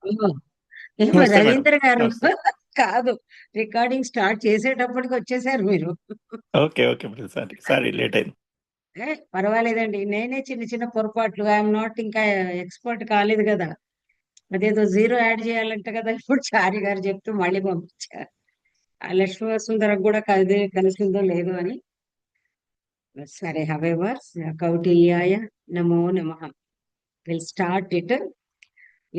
ఓ, ఏమో నమస్తే మేడం. రవీంద్ర గారు. నమస్తే. కాదు, రికార్డింగ్ స్టార్ట్ చేసేటప్పటికి వచ్చేసారు మీరు. Okay okay madam, sorry sorry late అయింది. పర్వాలేదండి, నేనే చిన్న చిన్న పొరపాట్లు, ఐఎమ్ నాట్ ఇంకా ఎక్స్పర్ట్ కాలేదు కదా. అదేదో జీరో యాడ్ చేయాలంట కదా, ఇప్పుడు చారి గారు చెప్తూ మళ్ళీ పంపించారు. ఆ లక్ష్మీ వసుంధరకు కూడా కలిసిందో లేదో అని. సరే, హవెవర్, కౌటిల్యాయ నమో నమః. Will start it.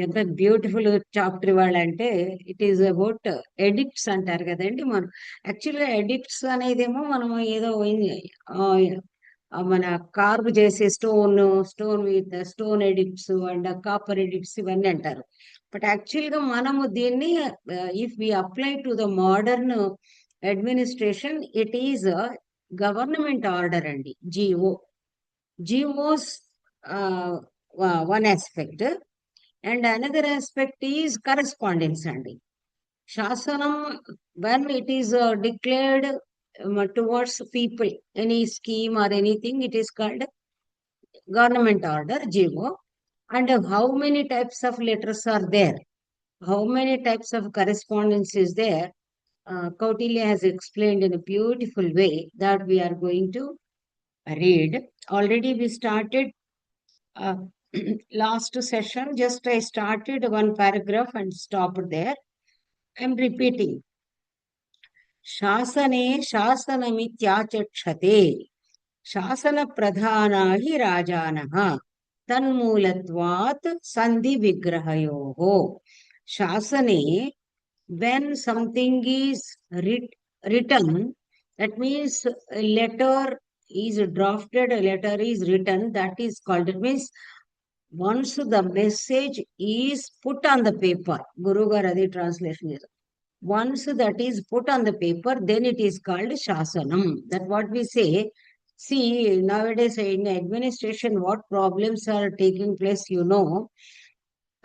ఎంత బ్యూటిఫుల్ చాప్టర్ ఇవాళ అంటే, ఇట్ ఈస్ అబౌట్ ఎడిక్ట్స్ అంటారు కదండి. మనం యాక్చువల్గా ఎడిక్ట్స్ అనేదేమో మనం ఏదో ఆ, మన కార్వ్ చేసే stone with stone edicts and copper edicts ఇవన్నీ అంటారు. బట్ యాక్చువల్గా మనము దీన్ని, if we apply to the modern administration, it is government order అండి, GO. GOs one aspect, and another aspect is correspondence అండి. శాసనం, when it is declared towards people, any scheme or anything, it is called government order, GO. And how many types of letters are there? How many types of correspondence is there? Kautilya has explained in a beautiful way that we are going to read. Already we started uh, last session, just I started one paragraph and stopped there. I'm repeating. शासने शासनमित्याचक्षते शासन प्रधाना हि राजानः तन्मूलत्वात् संधि विग्रहयोः. शासने, when something is written, that means a letter is drafted, a letter is written, that is called, it means once the message is put on the paper, Guru Garadi translation is, once that is put on the paper, then it is called shasanam. That what we say. See, nowadays in administration, what problems are taking place,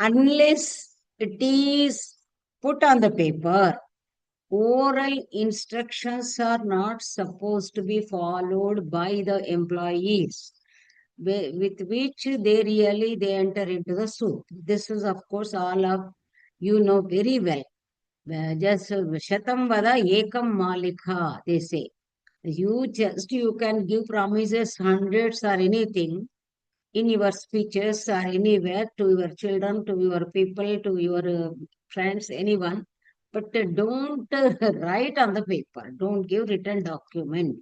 unless it is put on the paper, oral instructions are not supposed to be followed by the employees, with which they enter into the suit. This is, of course, all of you know very well. Just shatam vada ekam malika, they say. You can give promises hundreds or anything in your speeches or anywhere to your children, to your people, to your friends, anyone. But don't write on the paper. Don't give written document.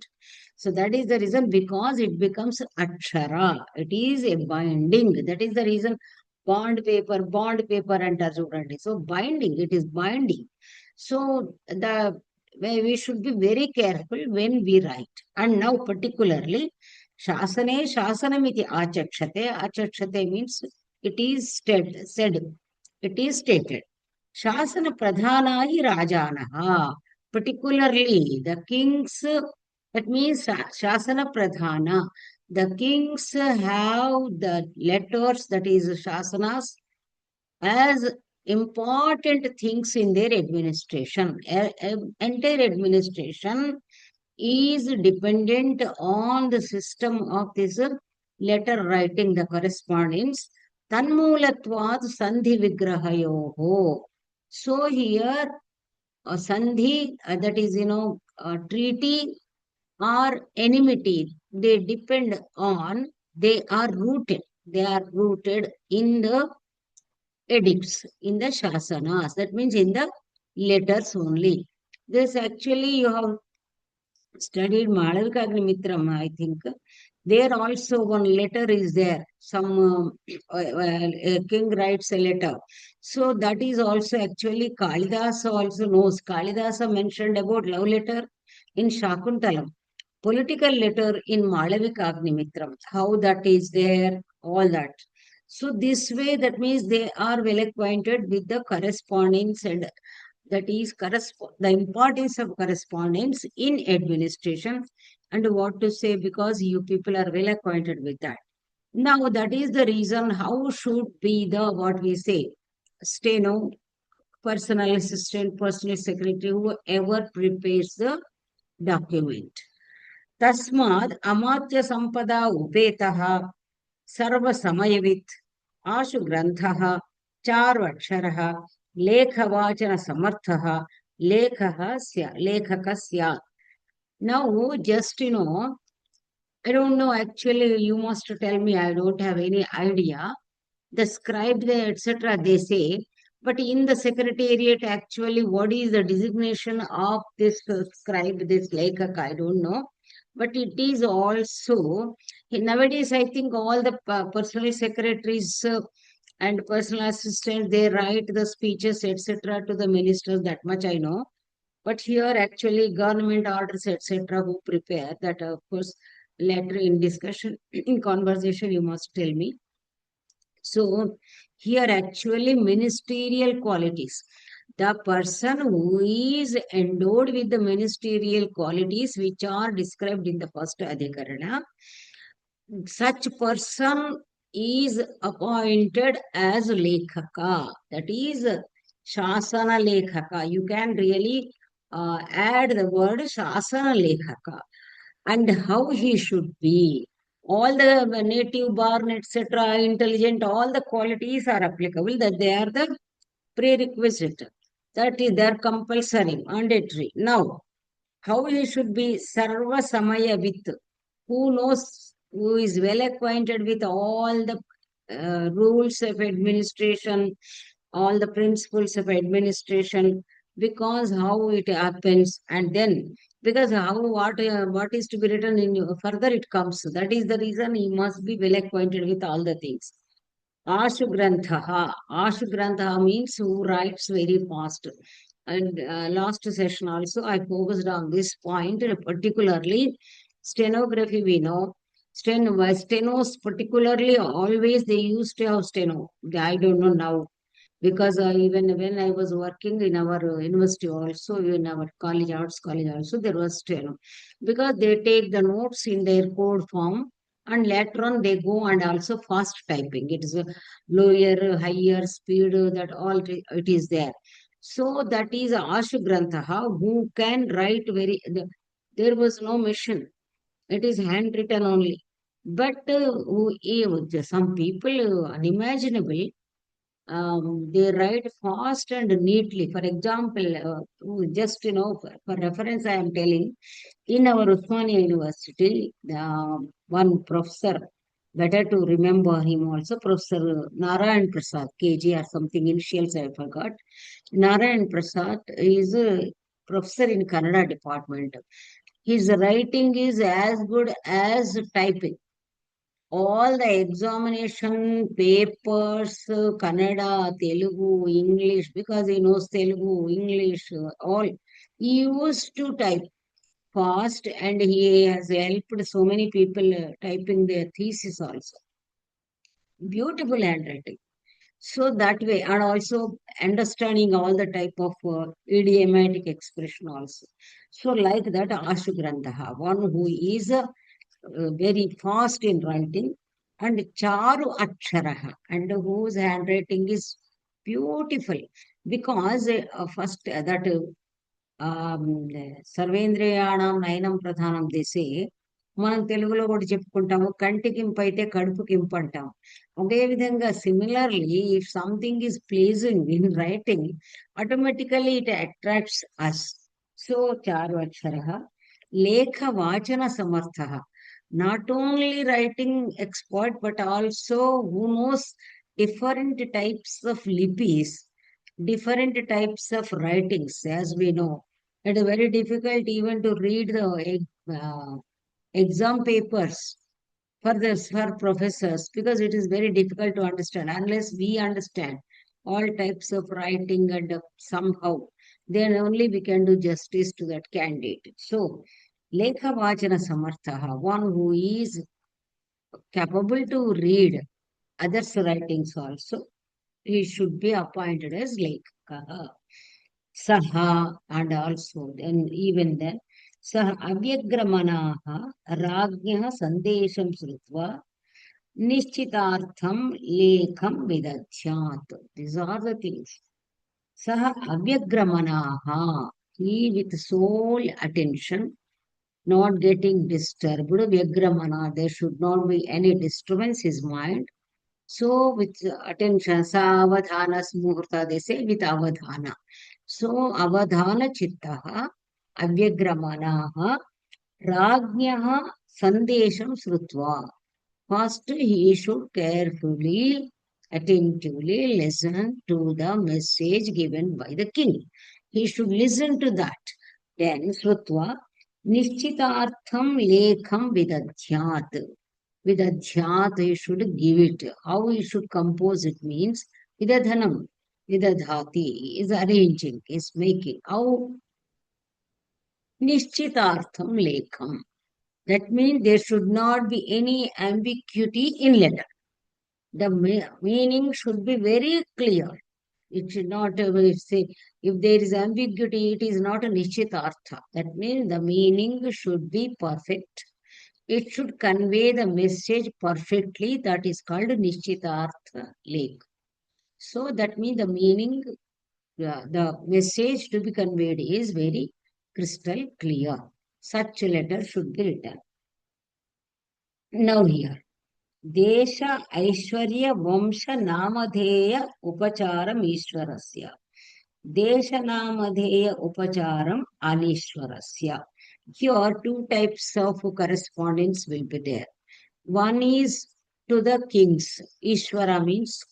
So that is the reason, because it becomes akshara. It is a binding. That is the reason bond paper and చూడండి. So binding, it is binding. So we should be very careful when we write. And now particularly, Shasane Shasanamiti Achakshate. Achakshate means it is said. It is stated. Shasana Pradhana hi Rajanaha. Particularly the kings, that means Shasana Pradhana. The kings have the letters, that is Shasanas, as important things in their administration. Entire administration is dependent on the system of this letter writing, the correspondence. Tanmulatvad sandhi vigrahayoho. So here, sandhi, that is, treaty or enmity, they depend on, they are rooted in the edicts, in the shasanas. That means in the letters only. This actually you have studied Madhavikagnimithram, I think. There also one letter is there. Some a king writes a letter. So that is also actually Kalidasa also knows. Kalidasa mentioned about love letter in Shakuntalam. Political letter in Malavikagnimitram. How that is there, all that. So this way, that means they are well acquainted with the correspondence, and that is the importance of correspondence in administration, and what to say, because you people are well acquainted with that. Now that is the reason how should be the, what we say, steno, personal assistant, personal secretary, whoever prepares the document. Tasmad amatya sampada upetah sarva samayavit आशु ग्रंथः चार्वक्षरः लेखवाचनसमर्थः लेखकः स्यात्. Now, just I don't know, actually, you must tell me, I don't have any idea. The scribe, etc., they say, but in the secretariat, actually, what is the designation of this scribe, this lekak, I don't know. But it is also, nowadays, I think all the personal secretaries and personal assistants, they write the speeches, etc., to the ministers, that much I know. But here, actually, government orders, etc., who prepare that, of course, later in discussion, in conversation, you must tell me. So, here, actually, ministerial qualities. The person who is endowed with the ministerial qualities which are described in the first Adhikarana, such person is appointed as Lekhaka. That is Shasana Lekhaka. You can really add the word Shasana Lekhaka and how he should be. All the native born, etc., intelligent, all the qualities are applicable, that they are the prerequisite. That is, they are compulsory, mandatory. Now, how he should be sarva samaya with, who knows, who is well acquainted with all the rules of administration, all the principles of administration, because how it happens, and then because how what is to be written in further it comes. That is the reason he must be well acquainted with all the things. Ashu Grantha means who writes very fast. And last session also, I focused on this point, particularly stenography. We know stenos, particularly always they used to have steno. I don't know now because even when I was working in our university also, in our college, arts college also, there was steno. Because they take the notes in their code form and later on they go and also fast typing. It is a lower, higher speed, that all it is there. So that is Ashu Grantha, who can write there was no machine. It is handwritten only. But some people, unimaginable, they write fast and neatly. For example, just for reference, I am telling, in our Usmania University, one professor, better to remember him also, Professor Narayan Prasad, KG or something, initials I forgot. Narayan Prasad is a professor in Kannada department. His writing is as good as typing. All the examination papers, Kannada, Telugu, English, because he knows Telugu, English, all. He used to type fast and he has helped so many people typing their thesis also. Beautiful handwriting. So that way, and also understanding all the type of idiomatic expression also. So like that, Ashu Grantha, one who is very fast in writing, and Charu Aksharaha, and whose handwriting is beautiful, because first that సర్వేంద్రియాణం నయనం ప్రధానం దిశే మనం తెలుగులో కూడా చెప్పుకుంటాము, కంటికి ఇంపు అయితే కడుపుకి ఇంపు అంటాం. అదే విధంగా similarly if something is pleasing in writing, automatically it attracts us. So చారు అక్షర లేఖ వాచన సమర్థ, not only writing expert but also who knows different types of lipis, different types of writings, as we know. It is very difficult even to read the exam papers for professors, because it is very difficult to understand unless we understand all types of writing, and somehow then only we can do justice to that candidate. So Lekha Vachana Samartha, one who is capable to read others' writings also, he should be appointed as Lekha. Saha, and also then even then, Saha Avyagramanaha Rajnya Sandesham Srutva Nishchitartham Lekham Vidachyat. These are the things. Saha Avyagramanaha, he with sole attention, not getting disturbed. Vyagramana, there should not be any disturbance his mind. So with attention, savadhana muhurta, they say with avadhana. So avadhana chittaha avyagramanaha rajnyaha sandesham srutva. First, he should carefully, attentively listen to the message given by the king. He should listen to that. Then, Srutva, Nishchitartham Lekham Vidadhyat. Vidadhyat, he should give it. How he should compose it means Vidadhanam. Vidadhati is arranging, is making. How Nishchitartham Lekham. That means there should not be any ambiguity in letter. The meaning should be very clear. It should not say, if there is ambiguity, it is not a nishitartha. That means the meaning should be perfect. It should convey the message perfectly. That is called nishitartha lake. So that means the meaning, the message to be conveyed is very crystal clear. Such a letter should be written. Now here. देश ऐश्वर्य वंश नामधेय उपचारम ईश्वरस्य देश नामधेय उपचारम अनीश्वरस्य. Here two types of correspondence will be there. One is to the kings. Ishvara means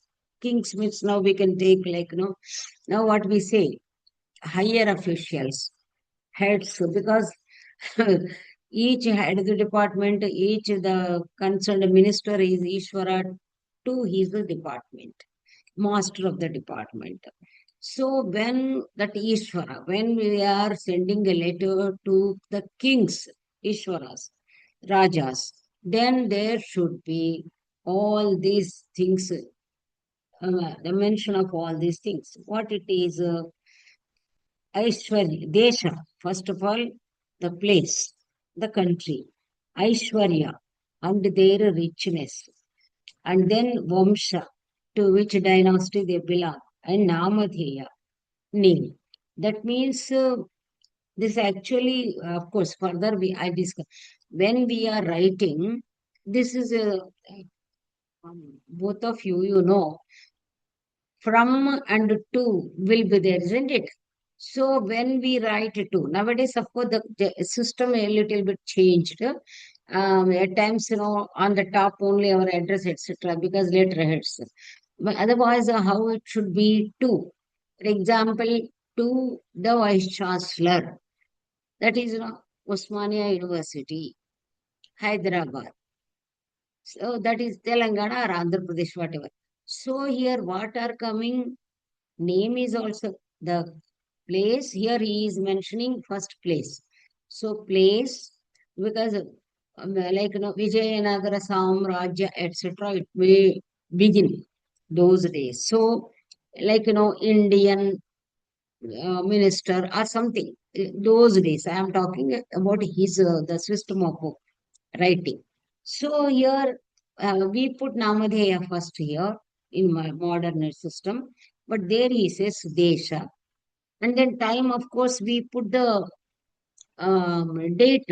kings means now we can take like now what we say higher officials, heads, because each head of the department, each the concerned minister is Ishvara to his department, master of the department. So when that Ishvara, when we are sending a letter to the kings, Ishvaras, Rajas, then there should be all these things, the mention of all these things. What it is, Aishwarya, Desha, first of all, the place, the country, Aishwarya, and their richness, and then Vamsha, to which dynasty they belong, and Namadheya, name. That means this actually, of course, further I discuss. When we are writing, this is a, both of you, you know, from and to will be there, isn't it? So when we write to, nowadays, of course, the system a little bit changed. At times, on the top only our address, etc., because letterheads. But otherwise, how it should be to. For example, to the Vice Chancellor, that is, Osmania University, Hyderabad. So that is Telangana or Andhra Pradesh, whatever. So here, what are coming? Name is also the place. Here he is mentioning first place. So place, because like Vijayanagara Samrajya, etc., it may begin those days. So like Indian minister or something. Those days, I am talking about his the system of writing. So here we put Namadheya first here in my modern system, but there he says Desha. And then time, of course, we put the date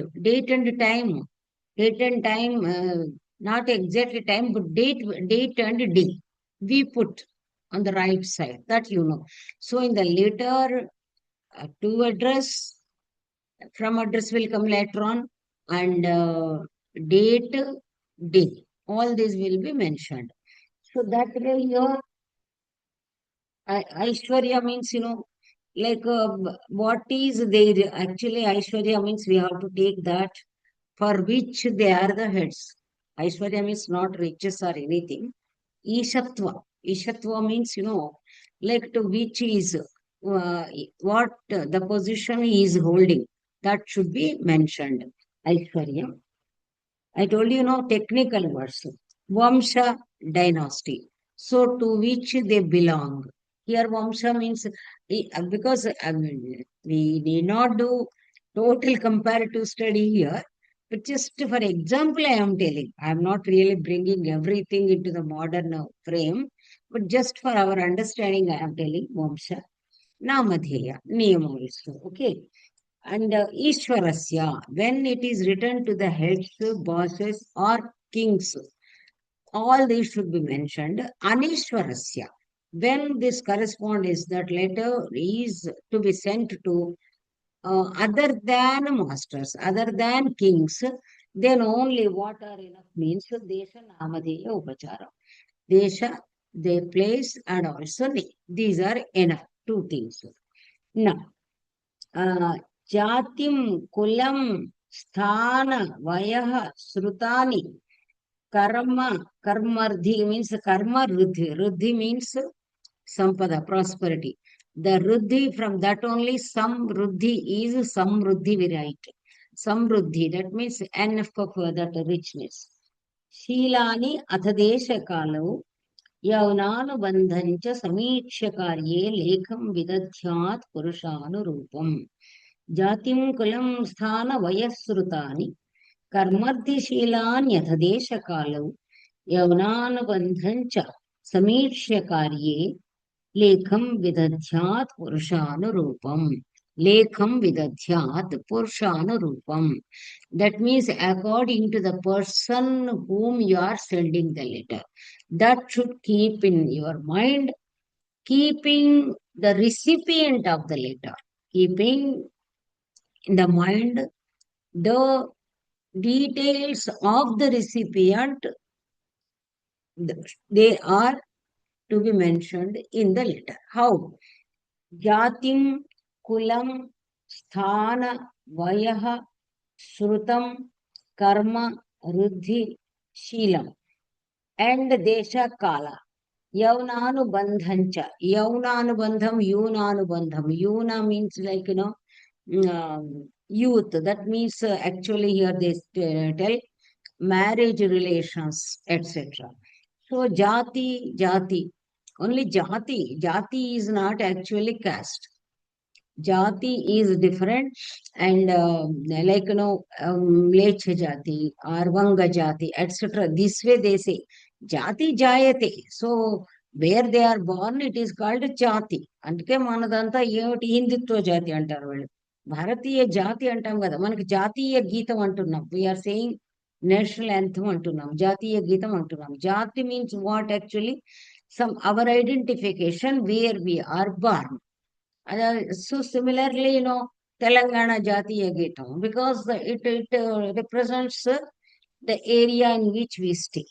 and time, not exactly time, but date and day. We put on the right side, that you know. So in the later to address, from address will come later on, and date, day. All these will be mentioned. So that way here, Aishwarya means, like what is there. Actually, Aishwarya means we have to take that for which they are the heads. Aishwarya means not riches or anything. Ishatva. Ishatva means, like to which is what the position he is holding. That should be mentioned. Aishwarya. I told you, technical words. Vamsha, dynasty. So to which they belong. Here, Vamsha means, because I mean, we need not do total comparative study here, but just for example, I am telling. I am not really bringing everything into the modern frame, but just for our understanding, I am telling Vamsha, Namadheya, name also. Okay. And Ishwarasya, when it is written to the heads, bosses, or kings, all these should be mentioned. Anishwarasya. When this corresponds, that letter is to be sent to other than masters, other than kings, then only what are enough means Desha Namadeya Upachara. Desha, their place, and also name. These are enough, two things. Now, Jatim, Kulam, Sthana, Vayaha, Srutani, Karmardhi means Karma Ruddhi. Ruddhi means Sampada, prosperity. The Ruddhi, from that only Samruddhi is Samruddhi we write. Samruddhi, that means enough of that richness. Shilani Athadesha Kalau यौनानुबन्धञ्च समीक्ष्यकार्ये लेखं विदध्यात् पुरुषानुरूपम् जातिं कुलं स्थानवयःसृतानि कर्मर्धिशीलान्यथदेशकालौ यौनानुबन्धञ्च समीक्ष्य कार्ये लेखं विदध्यात् पुरुषानुरूपम् लेखं विदध्यात् पुरुषानुरूपम्. That means according to the person whom you are sending the letter. That should keep in your mind, keeping the recipient of the letter, keeping in the mind the details of the recipient, they are to be mentioned in the letter. How? Jatim, Kulam, Sthana, Vayaha, Shrutam, Karma, Ruddhi, Sheelam, and Desha Kala. Yaunanubandhancha. Yaunanubandham, Yunanubandham. Yuna means like, youth. That means actually here they tell marriage relations, etc. So jati. Only jati is not actually caste. Jati is different, and like Mlecha jati or Vanga jati, etc. This way they say jati jayate. So where they are born, it is called jati. అందుకే మనదంతా ఏమిటి హిందుత్వ జాతి అంటారు వాళ్ళు. భారతీయ జాతి అంటాం కదా, మనకి జాతీయ గీతం అంటున్నాం. వీఆర్ సేయింగ్ నేషనల్ యాంథమ్ అంటున్నాం, జాతీయ గీతం అంటున్నాం. జాతి means what actually some our identification where we are born. So similarly, Telangana Jatiya Geetam, because it represents the area in which we stay.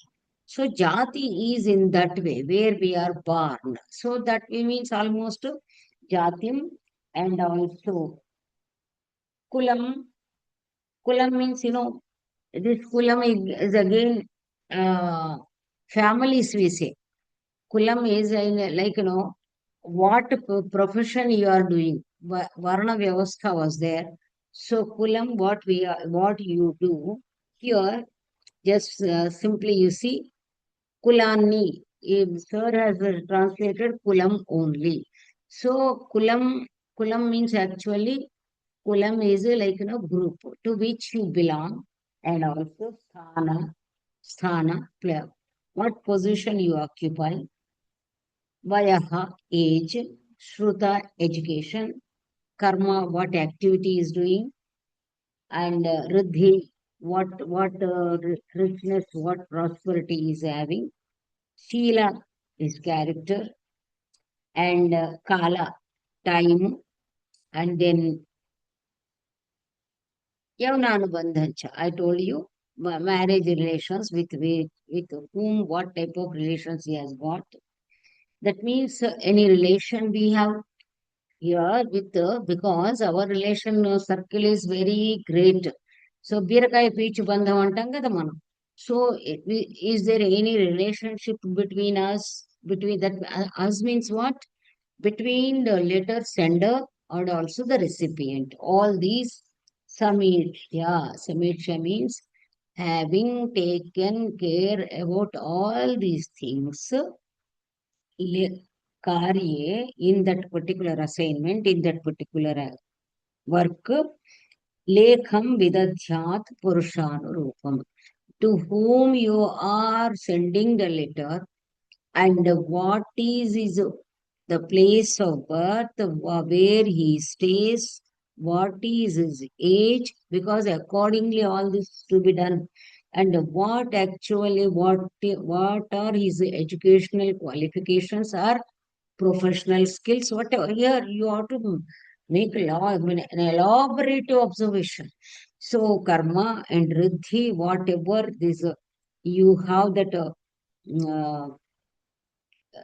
So Jati is in that way, where we are born. So that means almost Jatim, and also Kulam. Kulam means, this Kulam is again families we say. Kulam is like, what profession you are doing. Varna Vyavastha was there. So Kulam, what you do here, just simply you see Kulani. Sir has translated Kulam only. So Kulam means actually, Kulam is like, group to which you belong, and also Sthana, what position you occupy. Vayaha, age. Shruta, education. Karma, what activity is doing. And Riddhi, what richness, what prosperity is having. Sheela is character. And Kala, time. And then Yavananubandhancha, I told you, marriage relations with whom, what type of relations he has got. That means any relation we have here with because our relation circle is very great. So బీరకాయ పీచు బంధం అంటాం కదా మనం. So is there any relationship between us? Between that, us means what? Between the letter sender and also the recipient. All these Samiksha means having taken care about all these things. Karye, in that particular assignment, in that particular work, lekham vidadhyat purushanurupam. To whom you are sending the letter, and what is the place of birth, where he stays, what is his age, because accordingly all this to be done. and what are his educational qualifications or professional skills, whatever. Here you have to make I mean, an elaborate observation. So karma and riddhi, whatever this you have that uh,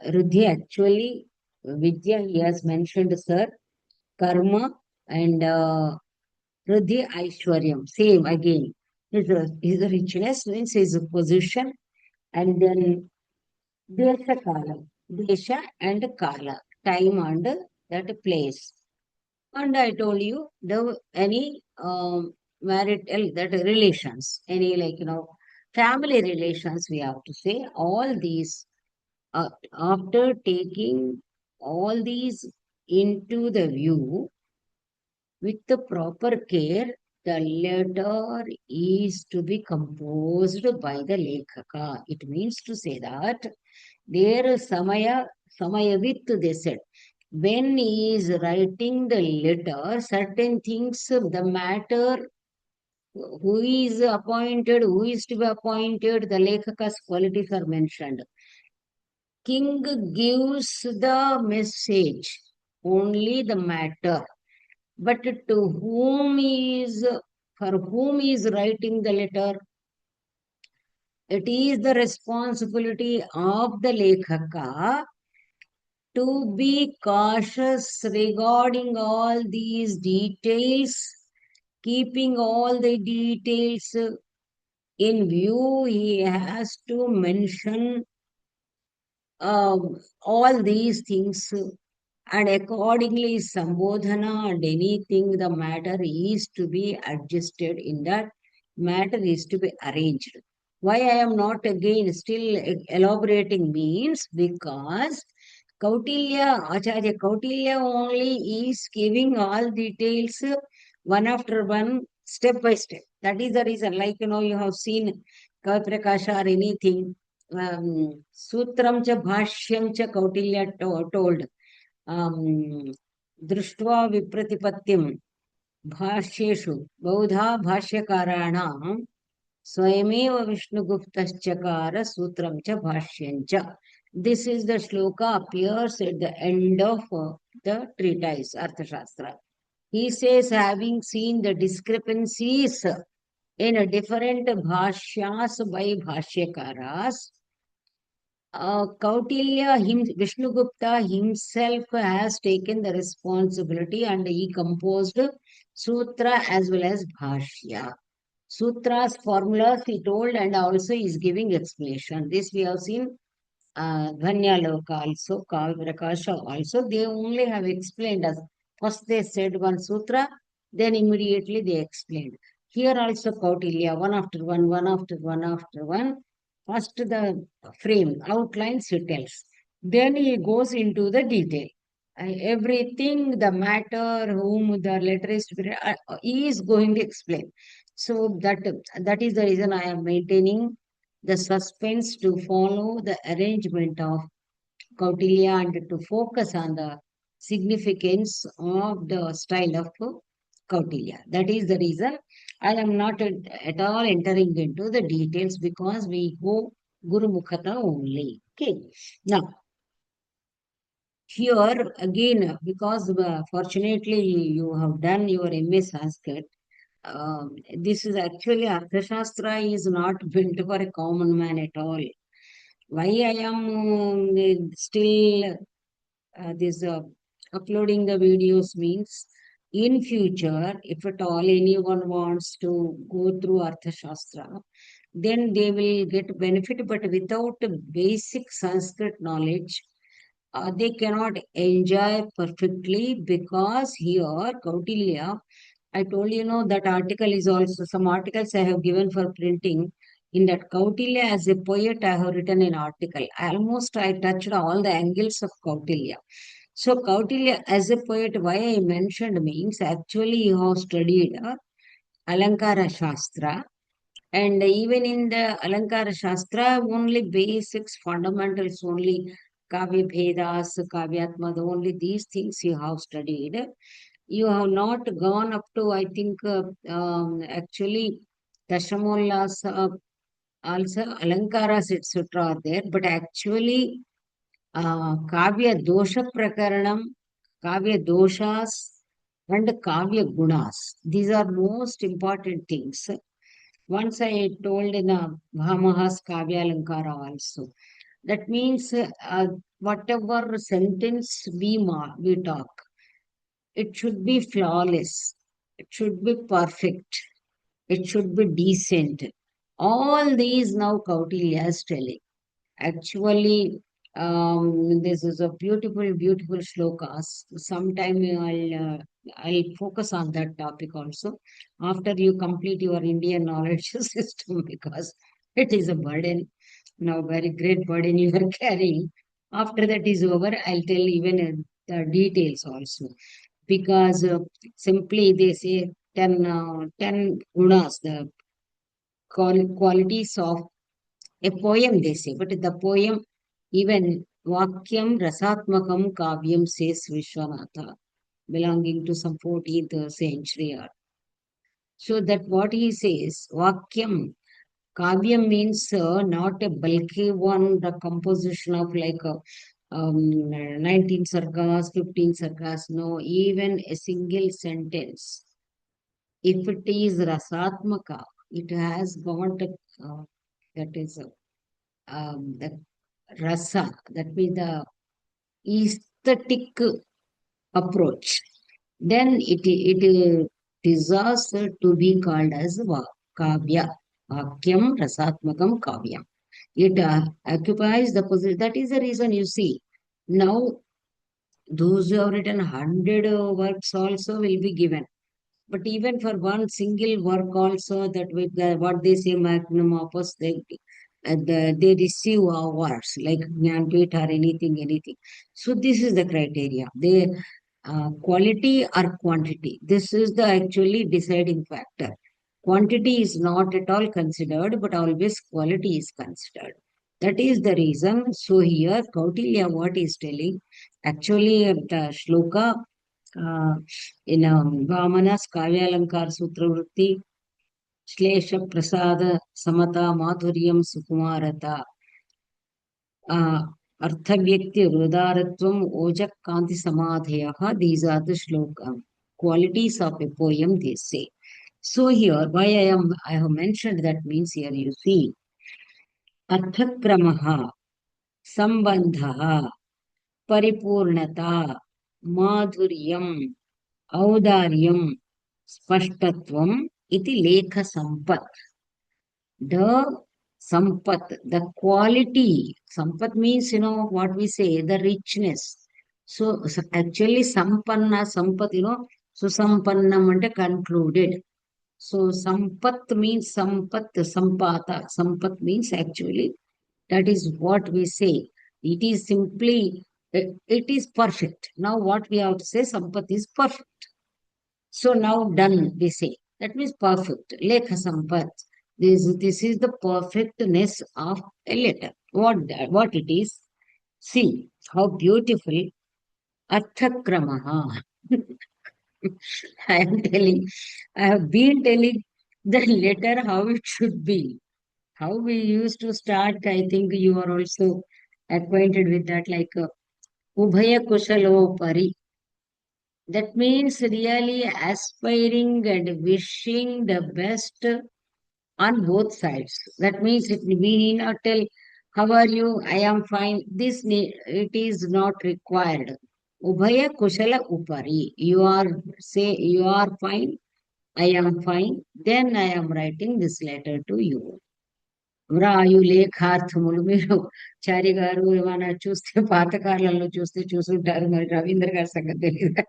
riddhi actually vidya he has mentioned, sir. Karma and riddhi aishwaryam, same again. His richness means his position, and then desha kala, desha and kala, time and that place. And I told you the any marital that relations, any like family relations, we have to say all these. After taking all these into the view with the proper care, the letter is to be composed by the lekhaka. It means to say that there is samayavit, they said. When he is writing the letter, certain things, the matter, who is appointed, who is to be appointed, the lekhaka's qualities are mentioned. King gives the message, only the matter. But for whom is writing the letter, it is the responsibility of the lekhaka to be cautious regarding all these details, keeping all the details in view. He has to mention all these things, and accordingly sambodhana and anything the matter is to be adjusted in that, matter is to be arranged. Why I am not again still elaborating means because Acharya Kautilya only is giving all details one after one, step by step. That is the reason, like you have seen Kavi Prakasha or anything. Sutram cha bhashyam cha Kautilya told. दृष्ट्वा विप्रतिपत्तिं भाष्येषु बहुधा भाष्यकाराणां स्वयमेव विष्णुगुप्तश्चकार सूत्रं च भाष्यं च. This is the shloka appears at the end of the treatise Arthasastra. He says, having seen the discrepancies in different bhashyas by bhashyakaras, Vishnugupta himself has taken the responsibility and he composed Sutra as well as Bhashya. Sutra's formulas he told and also is giving explanation. This we have seen Dhanyaloka also, Kavi Prakasha also. They only have explained us. First they said one sutra, then immediately they explained. Here also Kautilya, one after one, one after one after one. First the frame, outlines he tells. Then he goes into the detail. Everything, the matter, whom the letter is to be, he is going to explain. So that is the reason I am maintaining the suspense to follow the arrangement of Kautilya and to focus on the significance of the style of Kautilya. That is the reason I am not at all entering into the details because we go Guru Mukhata only. Okay. Now, here again, because fortunately you have done your MA Sanskrit, this is actually Arthashastra is not built for a common man at all. Why I am still this uploading the videos means in future, if at all anyone wants to go through Arthashastra, then they will get benefit, but without basic Sanskrit knowledge, they cannot enjoy perfectly because here Kautilya, I told that article is also some articles I have given for printing. In that Kautilya as a poet, I have written an article. Almost I touched all the angles of Kautilya. So Kautilya as a poet, why I mentioned means actually you have studied Alankara Shastra, and even in the Alankara Shastra, only basics, fundamentals, only Kavya Bhedas, Kavyatma, only these things you have studied. You have not gone up to, I think, actually, Dashamollas. also alankaras etc. are there, but actually kavya dosha prakaranam, kavya doshas and kavya gunas. These are most important things. Once I told in a Bhamahas Kavya Alankara also. That means whatever sentence we talk, it should be flawless. It should be perfect. It should be decent. All these now Kautilya is telling. Actually, this is a beautiful, beautiful shlokas. Sometime I'll focus on that topic also after you complete your Indian knowledge system because it is a burden. Now, very great burden you are carrying. After that is over, I'll tell even the details also because simply they say 10 gunas, the qualities of a poem, they say, but the poem, even Vakyam Rasatmakam Kavyam says Vishwanatha, belonging to some 14th century. So that what he says, Vakyam, Kavyam means not a bulky one, the composition of like 19 sargas, 15 sargas, no, even a single sentence. If it is Rasatmaka, it has got that is the rasa, that means the aesthetic approach, then it deserves to be called as kavya, vakyam rasatmakam kavyam. It occupies the position. That is the reason you see now those who have written 100 works also will be given. But even for one single work also, that with what they say magnum opus, they receive awards like Jnanpith or anything. So this is the criteria. They quality or quantity. This is the actually deciding factor. Quantity is not at all considered, but always quality is considered. That is the reason. So here, Kautilya, what is telling, actually the shloka in Vamanas Kavyalankar Sutravritti, Shlesha Prasada Samata Madhuryam Sukumarata, Arthavyakti Rudaratvam Ojak Kanti Samadhayaha, these are the shloka qualities of a poem, they say. So here, why I have mentioned that means here you see, Arthakramaha, Sambandhaha, Paripurnata, Madhuryam, Audaryam, Spashtatvam, iti lekha sampat. The sampat, the quality. Sampat means, what we say, the richness. So actually, sampanna, sampat, so sampannam ante concluded. So sampat means sampat, sampata. Sampat means actually, that is what we say. It is simply, it is perfect. Now what we have to say, sampat is perfect. So now done, we say. That means perfect. Lekha sampat. This is the perfectness of a letter. What it is? See how beautiful Arthakramaha. I am telling, I have been telling the letter how it should be. How we used to start, I think you are also acquainted with that, like Ubhaya Kushalo Pari. That means really aspiring and wishing the best on both sides. That means we need not tell, how are you? I am fine. It is not required. Ubhaya kushala upari. You are fine. I am fine. Then I am writing this letter to you. వ్రాయు లేఖార్థములు మీరు చారి గారు ఏమైనా చూస్తే పాతకాలంలో చూసుంటారు మరి రవీంద్ర గారి సంగతి తెలియదు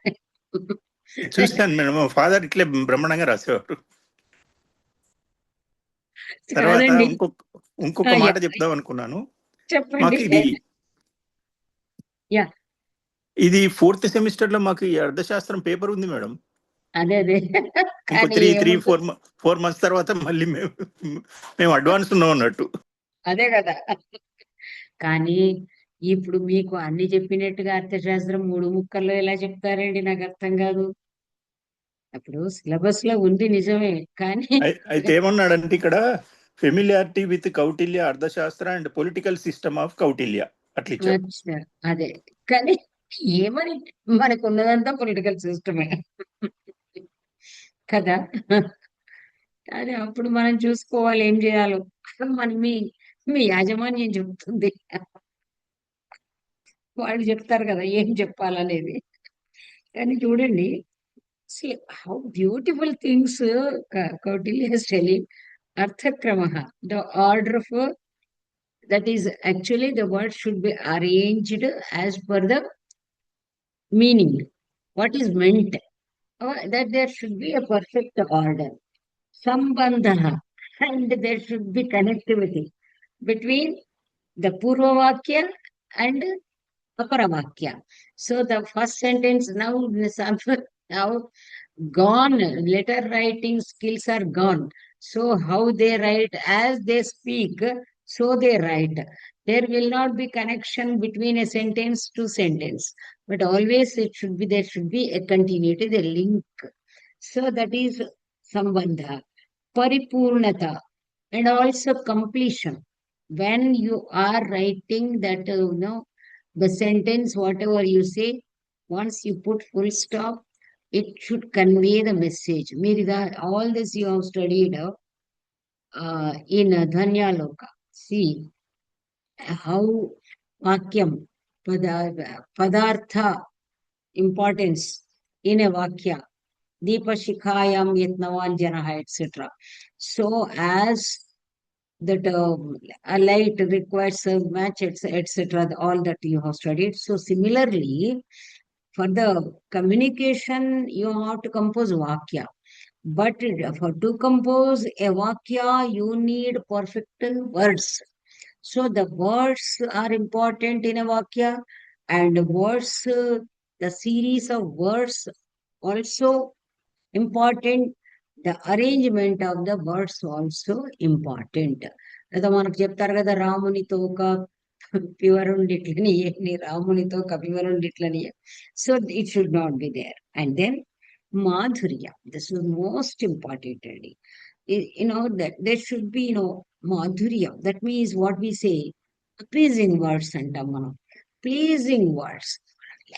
చూస్తాను మేడం, మా ఫాదర్ ఇట్లే బ్రహ్మాండంగా రాసేవారు. తర్వాత కాదండి. ఇంకొక మాట చెప్దాం అనుకున్నాను. చెప్పండి. మాకు యా ఇది 4th సెమిస్టర్ లో మాకు ఈ అర్థశాస్త్రం పేపర్ ఉంది మేడం. అదే ఇంకో కానీ 4 months తర్వాత మళ్ళీ మేము అడ్వాన్స్ ఉన్నాం అన్నట్టు. అదే కదా. కానీ ఇప్పుడు మీకు అన్ని చెప్పినట్టుగా అర్థశాస్త్రం 3 ముక్కల్లో ఎలా చెప్తారండి? నాకు అర్థం కాదు. అప్పుడు సిలబస్ లో ఉంది నిజమే, కానీ అయితే ఏమన్నాడంటే ఇక్కడ ఫెమిలియారిటీ విత్ కౌటిల్య అర్థశాస్త్ర and political system of Kautilya అట్లా ఇచ్చారు. అచ్చా, అదే. కానీ ఏమని మనకు ఉన్నదంతా పొలిటికల్ సిస్టమే కదా. కానీ అప్పుడు మనం చూసుకోవాలి ఏం చేయాలో. మన మీ మీ యాజమాన్యం చెప్తుంది, వాళ్ళు చెప్తారు కదా ఏం చెప్పాలనేది. కానీ చూడండి, see how beautiful things Kautilya is telling. Arthakramaha, the order of that is actually the word should be arranged as per the meaning. What is meant? That there should be a perfect order. Sambandha, and there should be connectivity between the Purva Vakya and Aparavakya. So the first sentence now gone, letter writing skills are gone. So how they write, as they speak, so they write. There will not be connection between a sentence to sentence, but always there should be a continuity, the link. So that is sambandha, paripurnata, and also completion. When you are writing that, the sentence, whatever you say, once you put full stop, it should convey the message. Mirida, all this you have studied in Dhanya Loka. See how Vakyam, Padartha, importance in a Vakya, Deepa Shikhayam Yatnavan Janaha, etc. So, as that a light requires a match, etc., all that you have studied. So, similarly, for the communication, you have to compose Vakya. But for to compose a Vakya, you need perfect words. So the words are important in a Vakya, and words, the series of words also important. The arrangement of the words also important. కదా మనకు చెప్తారు కదా, రామునితో ఒక పివరుండిట్లని నీ రామునితో ఒక పివరుండిట్లని. So it should not be there. And then madhurya, this is most important. That there should be, madhurya. That means what we say, pleasing words antam manam. Pleasing words.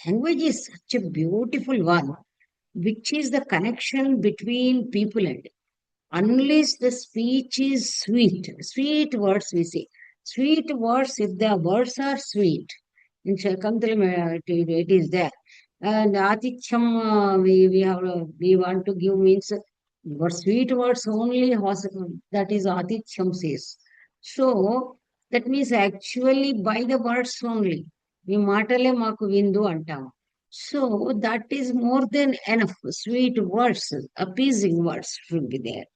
Language is such a beautiful one, which is the connection between people. And unless the speech is sweet, sweet words we say, sweet words, if the words are sweet, in Shakuntalam it is there. And Atithyam, we want to give means, what sweet words only, that is Atithyam says. So that means actually by the words only, we matale maku vindu antam. So that is more than enough. Sweet words, appeasing words should be there.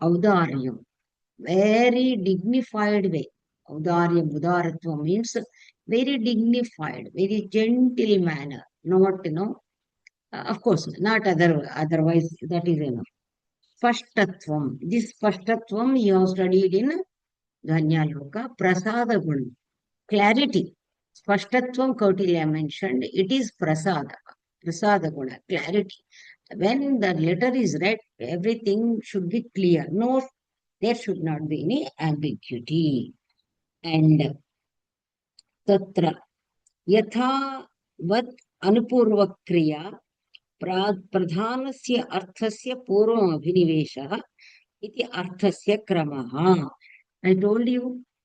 Audaryam, very dignified way. Audaryam, udaratva means very dignified, very gentle manner. Not, of course, not otherwise, that is enough. Spashtatvam. This Spashtatvam you have studied in Dhanyaloka. Prasada Gun. Clarity. Spashtatvam Kautilya mentioned, it is Prasada. Prasada Guna, clarity. When the letter is read, everything should be clear. No, there should not be any ambiguity. And Tatra Yatha Vat Anupurvakriya Pradhanasya Arthasya Purvam Abhinivesha iti Arthasya Kramaha. I told you,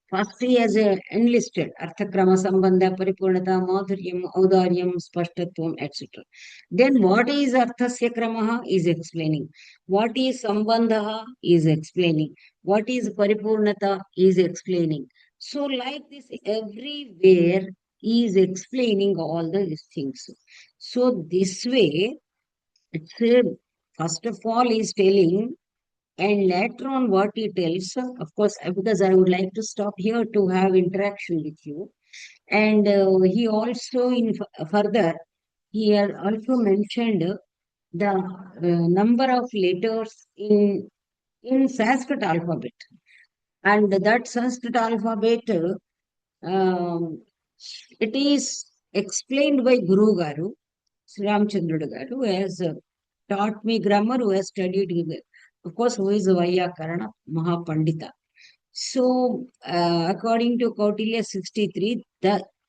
first he has enlisted Arthakrama, Sambandha, Paripurnata, Madhuryam, Audaryam, Spashtatvam, etc. Then what is Arthasya Kramaha is explaining. What is Sambandha is explaining. What is Paripurnata is explaining. So like this, everywhere he is explaining all these things. So this way, it's first of all, he is telling, and later on, what he tells, of course, because I would like to stop here to have interaction with you. And he also, further, he has also mentioned the number of letters in Sanskrit alphabet. And that Sanskrit alphabet, um, it is explained by Guru Garu, Sri Ramchandra Garu, who has taught me grammar, who has studied, of course, who is Vaiyakarana Mahapandita. So, according to Kautilya 63,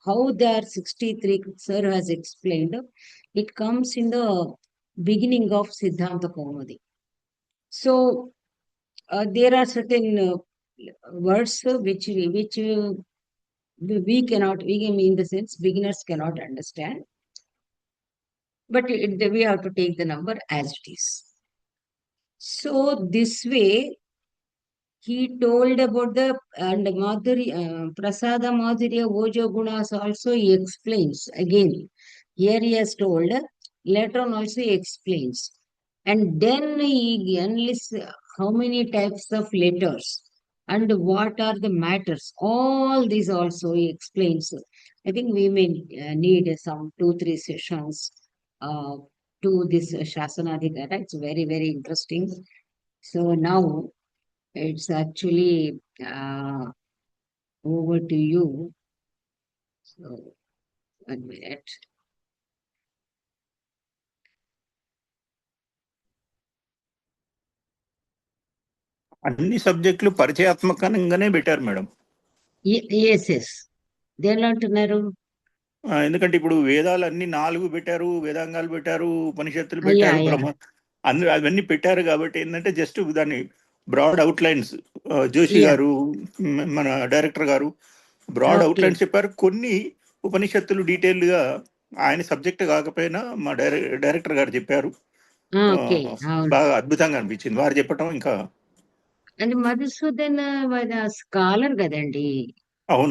how the 63 sir has explained, it comes in the beginning of Siddhanta Kaumudi. So, there are certain words which we cannot, we can in the sense beginners cannot understand, but we have to take the number as it is. So, this way, he told about the and Prasada Madhurya Ojo Gunas also he explains again. Here he has told, later on also he explains. And then he enlists how many types of letters and what are the matters. All these also he explains. I think we may need some 2-3 sessions uh, to this Shasanadhikara. It's very, very interesting. So now it's actually over to you. So, 1 minute. అన్ని సబ్జెక్టులు పరిచయాత్మకంగానే పెట్టారు madam. Yes, yes. దేనిలో అంటున్నారు? ఎందుకంటే ఇప్పుడు వేదాలు అన్ని 4 పెట్టారు, వేదాంగాలు పెట్టారు, ఉపనిషత్తులు యా పెట్టారు, యా అవన్నీ పెట్టారు కాబట్టి ఏంటంటే జస్ట్ దాన్ని బ్రాడ్ అవుట్లైన్స్ జోషి యా గారు మన డైరెక్టర్ గారు బ్రాడ్ ఓకే అవుట్లైన్స్ చెప్పారు. కొన్ని ఉపనిషత్తులు డీటెయిల్డ్గా ఆయన సబ్జెక్ట్ కాకపోయినా మా డైరెక్టర్ గారు చెప్పారు. ఓకే అవును. బాగా అద్భుతంగా అనిపించింది వారు చెప్పటం. ఇంకా అంటే మధుసూదన్ స్కాలర్ కదండి.